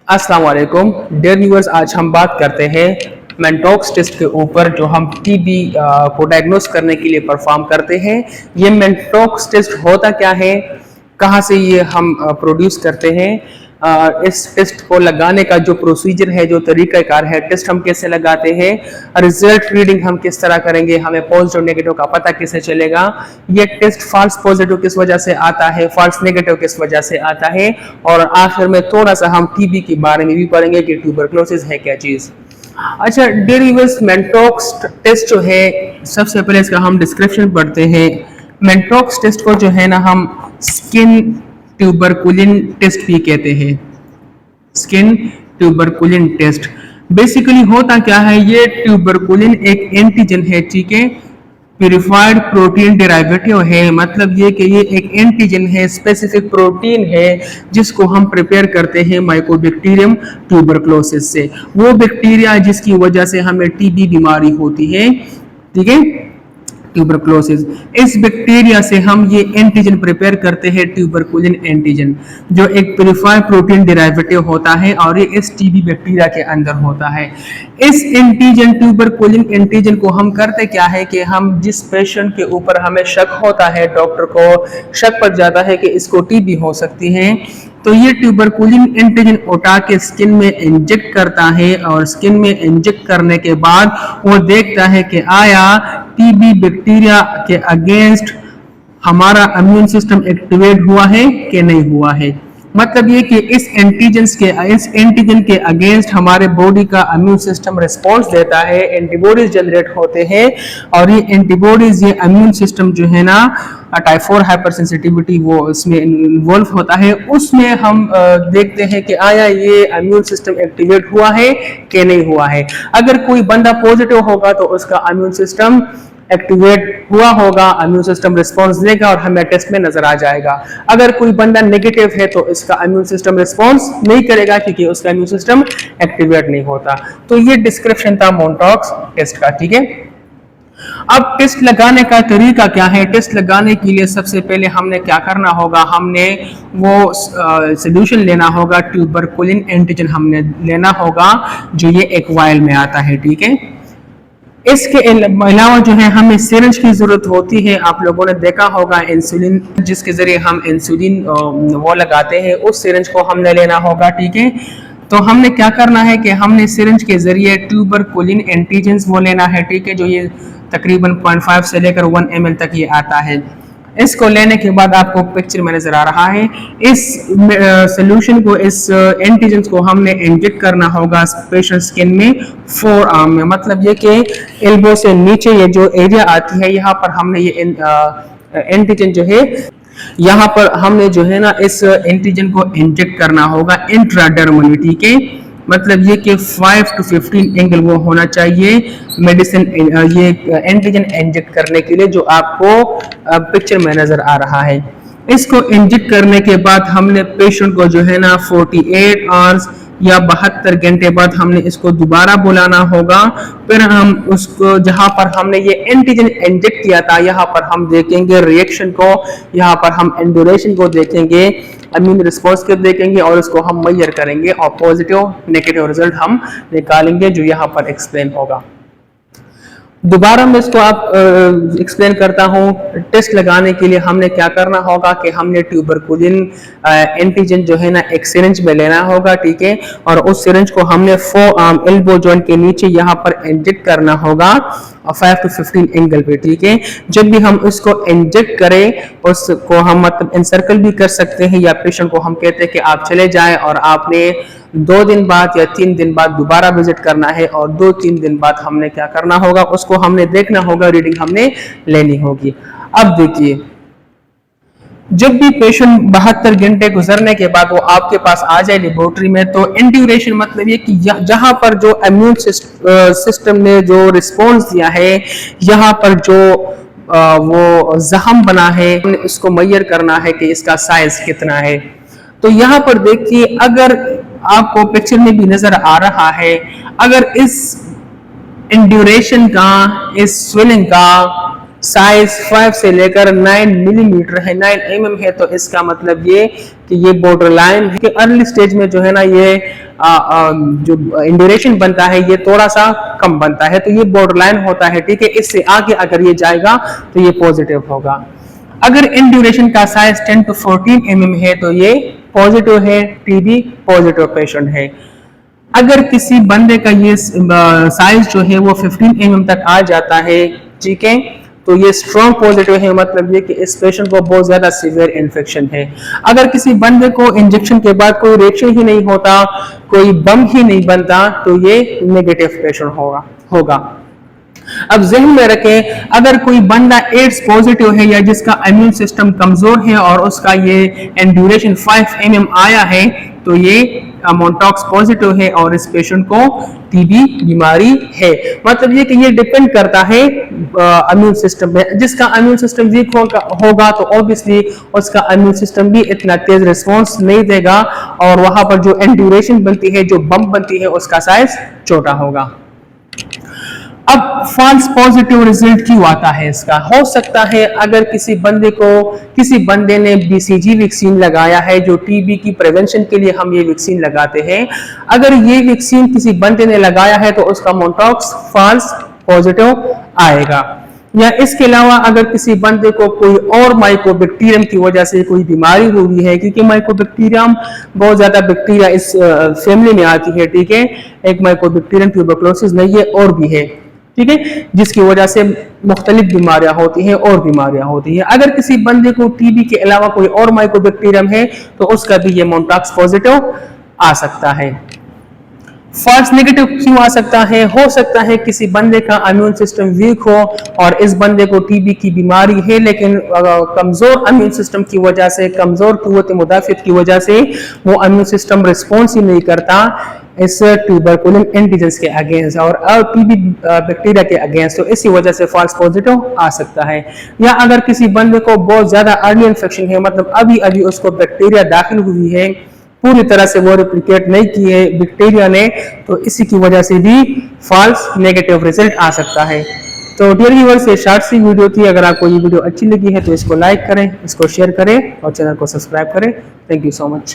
अस्सलाम वालेकुम dear viewers. आज हम बात करते हैं मेंटॉक्स टेस्ट के ऊपर जो हम टीबी को डायग्नोस करने के लिए परफॉर्म करते हैं। ये मेंटॉक्स टेस्ट होता क्या है, कहाँ से ये हम प्रोड्यूस करते हैं, इस टेस्ट को लगाने का जो प्रोसीजर है, जो तरीकाकार है, टेस्ट हम कैसे लगाते हैं, रिजल्ट रीडिंग हम किस तरह करेंगे, हमें पॉजिटिव नेगेटिव का पता कैसे चलेगा, ये टेस्ट फॉल्स पॉजिटिव किस वजह से आता है, फॉल्स नेगेटिव किस वजह से आता है, और आखिर में थोड़ा सा हम टीबी के बारे में भी पढ़ेंगे कि ट्यूबरक्लोसिस है क्या चीज़। अच्छा डेरिवेस मेंटॉक्स टेस्ट जो है, सबसे पहले इसका हम डिस्क्रिप्शन पढ़ते हैं। मेंटॉक्स टेस्ट को जो है ना हम स्किन ट्यूबरकुलिन टेस्ट भी कहते हैं। स्किन ट्यूबरकुलिन टेस्ट बेसिकली होता क्या है, ये ट्यूबरकुलिन एक एंटीजन है, ठीक है, प्यूरिफाइड प्रोटीन डेरिवेटिव है। मतलब ये कि ये एक एंटीजन है, स्पेसिफिक प्रोटीन है जिसको हम प्रिपेयर करते हैं माइकोबैक्टीरियम ट्यूबरक्लोसिस से, वो बैक्टीरिया जिसकी वजह से हमें टीबी बीमारी होती है, ठीक है, ट्यूबरक्लोसिस। इस बैक्टीरिया से हम ये एंटीजन प्रिपेयर करते हैं, ट्यूबरकुलिन एंटीजन, जो एक प्यूरिफाइड प्रोटीन डेरिवेटिव होता है और ये इस टीबी बैक्टीरिया के अंदर होता है। इस एंटीजन ट्यूबरकुलिन एंटीजन को हम करते क्या है कि हम जिस पेशेंट के ऊपर हमें शक होता है, डॉक्टर को शक पड़ जाता है कि इसको टीबी हो सकती है, तो ये ट्यूबरकुलिन एंटीजन उठा के स्किन में इंजेक्ट करता है और स्किन में इंजेक्ट करने के बाद वो देखता है कि आया टीबी बैक्टीरिया के अगेंस्ट हमारा इम्यून सिस्टम एक्टिवेट हुआ है कि नहीं हुआ है। मतलब ये कि इस एंटीजन के अगेंस्ट हमारे बॉडी का इम्यून सिस्टम रिस्पॉन्स देता है, एंटीबॉडीज जनरेट होते हैं, और ये एंटीबॉडीज, ये इम्यून सिस्टम जो है ना, टाइप 4 हाइपर सेंसिटिविटी वो इसमें इन्वॉल्व होता है। उसमें हम देखते हैं कि आया ये इम्यून सिस्टम एक्टिवेट हुआ है कि नहीं हुआ है। अगर कोई बंदा पॉजिटिव होगा तो उसका इम्यून सिस्टम एक्टिवेट हुआ होगा, इम्यून सिस्टम रिस्पांस देगा और हमें टेस्ट में नजर आ जाएगा। अगर कोई बंदा नेगेटिव है तो इसका इम्यून सिस्टम रिस्पांस नहीं करेगा क्योंकि उसका इम्यून सिस्टम एक्टिवेट नहीं होता। तो ये डिस्क्रिप्शन था मेंटॉक्स टेस्ट का, ठीक है। अब टेस्ट लगाने का तरीका क्या है। टेस्ट लगाने के लिए सबसे पहले हमने क्या करना होगा, हमने वो सोल्यूशन लेना होगा, ट्यूबरकुलिन एंटीजन हमने लेना होगा जो ये एक वायल में आता है, ठीक है। इसके अलावा जो है हमें सिरिंज की जरूरत होती है। आप लोगों ने देखा होगा इंसुलिन, जिसके जरिए हम इंसुलिन वो लगाते हैं, उस सिरिंज को हमने लेना होगा, ठीक है। तो हमने क्या करना है कि हमने सिरिंज के जरिए ट्यूबरकुलिन एंटीजन वो लेना है, ठीक है, जो ये तकरीबन 0.5 से लेकर 1 ml तक ये आता है। इसको लेने के बाद आपको पिक्चर में नजर आ रहा है, इस सोल्यूशन को, इस एंटीजन को हमने इंजेक्ट करना होगा पेशेंट स्किन में, फोर आर्म में। मतलब ये कि एल्बो से नीचे ये जो एरिया आती है, यहाँ पर हमने ये एंटीजन जो है, यहाँ पर हमने जो है ना इस एंटीजन को इंजेक्ट करना होगा इंट्राडर्मली, ठीक है। मतलब ये कि 5 to 15 एंगल वो होना चाहिए मेडिसिन, ये एंटीजन इंजेक्ट करने के लिए, जो आपको पिक्चर में नजर आ रहा है। इसको इंजेक्ट करने के बाद हमने पेशेंट को जो है ना 48 आवर्स या 72 घंटे बाद हमने इसको दोबारा बुलाना होगा। फिर हम उसको, जहां पर हमने ये एंटीजन इंजेक्ट किया था, यहाँ पर हम देखेंगे रिएक्शन को, यहाँ पर हम ड्यूरेशन को देखेंगे, इम्यून रिस्पॉन्स को देखेंगे और उसको हम मेजर करेंगे और पॉजिटिव नेगेटिव रिजल्ट हम निकालेंगे, जो यहाँ पर एक्सप्लेन होगा। दोबारा मैं इसको आप एक्सप्लेन करता हूँ। टेस्ट लगाने के लिए हमने क्या करना होगा कि हमने ट्यूबरकुलिन एंटीजन जो है ना एक सिरिंज में लेना होगा, ठीक है, और उस सिरिंज को हमने एल्बो जॉइंट के नीचे यहाँ पर इंजेक्ट करना होगा 5 to 15 एंगल पे, ठीक है। जब भी हम इसको इंजेक्ट करें, उसको हम मतलब एनसर्कल भी कर सकते हैं, या पेशेंट को हम कहते हैं कि आप चले जाएं और आपने 2 दिन बाद या 3 दिन बाद दोबारा विजिट करना है, और 2-3 दिन बाद हमने क्या करना होगा, उसको हमने देखना होगा, रीडिंग हमने लेनी होगी। अब देखिए, जब भी पेशेंट 72 घंटे गुजरने के बाद वो आपके पास आ जाए लेबोरेटरी में, तो इंड्यूरेशन मतलब ये कि जहां पर जो इम्यून सिस्टम ने जो रिस्पॉन्स दिया है, यहाँ पर जो वो जख्म बना है, इसको मेजर करना है कि इसका साइज कितना है। तो यहाँ पर देखिए, अगर आपको पिक्चर में भी नजर आ रहा है, अगर इस इंड्यूरेशन का, इस स्वेलिंग का साइज 5 से लेकर 9 मिलीमीटर है, 9 mm है, तो इसका मतलब ये कि ये बॉर्डर लाइन है कि अर्ली स्टेज में जो है ना ये जो इंड्यूरेशन बनता है ये थोड़ा सा कम बनता है, तो ये बॉर्डर लाइन होता है, ठीक है। इससे आगे अगर ये जाएगा तो ये पॉजिटिव होगा। अगर इंड्यूरेशन का साइज 10 to 14 mm है तो ये पॉजिटिव है, टीबी पॉजिटिव पेशेंट है। अगर किसी बंदे का ये साइज जो है वो 15 mm तक आ जाता है, ठीक है, तो ये स्ट्रॉन्ग पॉजिटिव है, मतलब ये कि इस पेशेंट को बहुत ज्यादा सीवियर इन्फेक्शन है। अगर किसी बंदे को इंजेक्शन के बाद कोई रिएक्शन ही नहीं होता, कोई बम ही नहीं बनता, तो ये नेगेटिव पेशेंट होगा। अब जहन में रखें, अगर कोई बंदा एड्स पॉजिटिव है या जिसका इम्यून सिस्टम कमजोर है और उसका ये एंड्यूरेशन 5 mm आया है, तो ये मोन्टॉक्स पॉजिटिव है और इस पेशेंट को टीबी बीमारी है। मतलब ये कि ये डिपेंड करता है इम्यून सिस्टम पे। जिसका इम्यून सिस्टम वीक होगा तो ऑब्वियसली उसका इम्यून सिस्टम भी इतना तेज रिस्पॉन्स नहीं देगा और वहां पर जो एंड्यूरेशन बनती है, जो बम बनती है, उसका साइज छोटा होगा। अब फॉल्स पॉजिटिव रिजल्ट क्यों आता है इसका? हो सकता है अगर किसी बंदे ने बीसीजी वैक्सीन लगाया है, जो टीबी की प्रिवेंशन के लिए हम ये वैक्सीन लगाते हैं, अगर ये वैक्सीन किसी बंदे ने लगाया है तो उसका मोन्टॉक्स फॉल्स पॉजिटिव आएगा। या इसके अलावा अगर किसी बंदे को कोई और माइकोबैक्टीरियम की वजह से कोई बीमारी हुई है, क्योंकि माइकोबैक्टीरियम बहुत ज्यादा बैक्टीरिया इस फैमिली में आती है, ठीक है, एक माइकोबैक्टीरियम ट्यूबरकुलोसिस नहीं है और भी है, ठीक है, जिसकी वजह से मुख्तलिफ बीमारियां होती हैं और बीमारियां होती हैं। अगर किसी बंदे को टीबी के अलावा कोई और माइकोबैक्टीरियम है तो उसका भी ये मोन्टॉक्स पॉजिटिव आ सकता है। फॉल्स नेगेटिव क्यों आ सकता है? हो सकता है किसी बंदे का इम्यून सिस्टम वीक हो और इस बंदे को टीबी की बीमारी है, लेकिन कमजोर इम्यून सिस्टम की वजह से, कमजोर कुव्वत मुदाफियत की वजह से वो इम्यून सिस्टम रिस्पॉन्स ही नहीं करता इस ट्यूबरकुलिन एंटीजेंस के अगेंस्ट और टीबी बैक्टीरिया के अगेंस्ट, तो इसी वजह से फॉल्स पॉजिटिव आ सकता है। या अगर किसी बंदे को बहुत ज्यादा अर्ली इन्फेक्शन है, मतलब अभी अभी उसको बैक्टीरिया दाखिल हुई है, पूरी तरह से वो रिप्लिकेट नहीं की है बैक्टीरिया ने, तो इसी की वजह से भी फॉल्स नेगेटिव रिजल्ट आ सकता है। तो डियर व्यूअर्स, ये शॉर्ट सी वीडियो थी। अगर आपको ये वीडियो अच्छी लगी है तो इसको लाइक करें, इसको शेयर करें और चैनल को सब्सक्राइब करें। Thank you so much.